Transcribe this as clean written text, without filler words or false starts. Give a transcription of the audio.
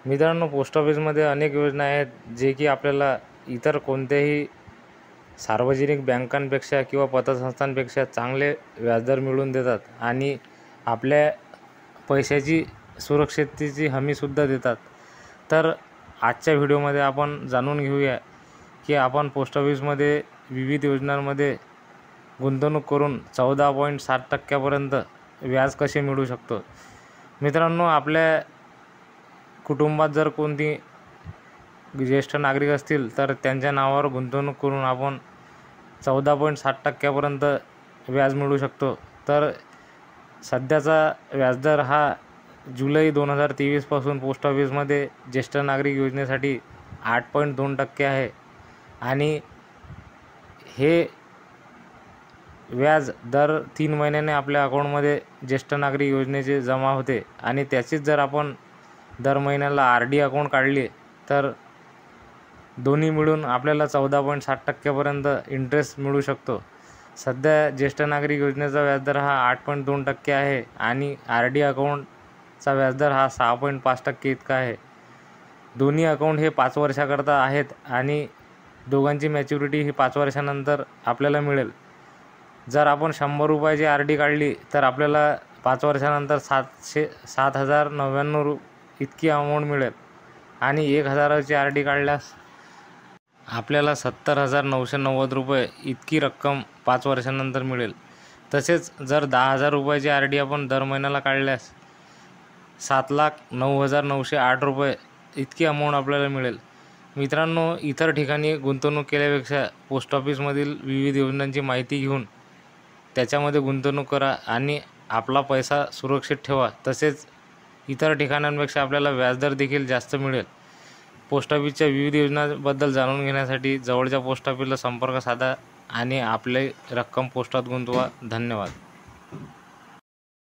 मित्रांनो, पोस्ट ऑफिसमध्ये अनेक योजना आहेत जे की आपल्याला इतर कोणत्याही सार्वजनिक बँकांपेक्षा किंवा पतसंस्थांपेक्षा चांगले व्याजदर मिळवून देतात आणि आपल्या पैशाची सुरक्षिततेची हमीसुद्धा देतात। तर आजच्या व्हिडिओमध्ये आपण जाणून घेऊया की आपण पोस्ट ऑफिसमध्ये विविध योजनांमध्ये गुंतवणूक करून 14.7% व्याज कसे मिळवू शकतो। मित्रांनो, आपल्या कुटुंबात जर कोणती ज्येष्ठ नागरिक असतील तर त्यांच्या नावावर गुंतवणूक करून आपण 14.7% व्याज मिळवू शकतो। तर सध्याचा व्याजदर हा जुलै 2023 पासून पोस्ट ऑफिसमध्ये ज्येष्ठ नागरिक योजनेसाठी 8.2% आहे आणि हे व्याज दर 3 महिन्याने आपल्या अकाउंटमध्ये ज्येष्ठ नागरिक योजनेचे जमा होते आणि त्याचीच जर आपण दर महिन्याला RD अकाउंट काढले तर दोन्ही मिळून आपल्याला 14.7% इंटरेस्ट मिळू शकतो। सध्या ज्येष्ठ नागरिक योजनेचा व्याजदर हा 8.2% आहे आणि RD अकाउंटचा व्याजदर हा 6.5% इतका आहे। दोन्ही अकाउंट हे 5 वर्षाकरता आहेत आणि दोघांची मॅच्युरिटी ही 5 वर्षानंतर आपल्याला मिळेल। जर आपण 100 रुपयाची RD काढली तर आपल्याला 5 वर्षानंतर 7,099 इतकी अमाऊंट मिळेल आणि 1,000ची RD काढल्यास आपल्याला 70,990 रुपये इतकी रक्कम 5 वर्षानंतर मिळेल। तसेच जर 10,000 रुपयाची RD आपण दर महिन्याला काढल्यास 7,09,908 रुपये इतकी अमाऊंट आपल्याला मिळेल। मित्रांनो, इतर ठिकाणी गुंतवणूक केल्यापेक्षा पोस्ट ऑफिसमधील विविध योजनांची माहिती घेऊन त्याच्यामध्ये गुंतवणूक करा आणि आपला पैसा सुरक्षित ठेवा। तसेच इतर ठिकाणांपेक्षा आपल्याला व्याजदर देखील जास्त मिळेल। पोस्ट ऑफिसच्या विविध योजनांबद्दल जाणून घेण्यासाठी जवळच्या पोस्ट ऑफिसला संपर्क साधा आणि आपली रक्कम पोस्टात गुंतवा। धन्यवाद।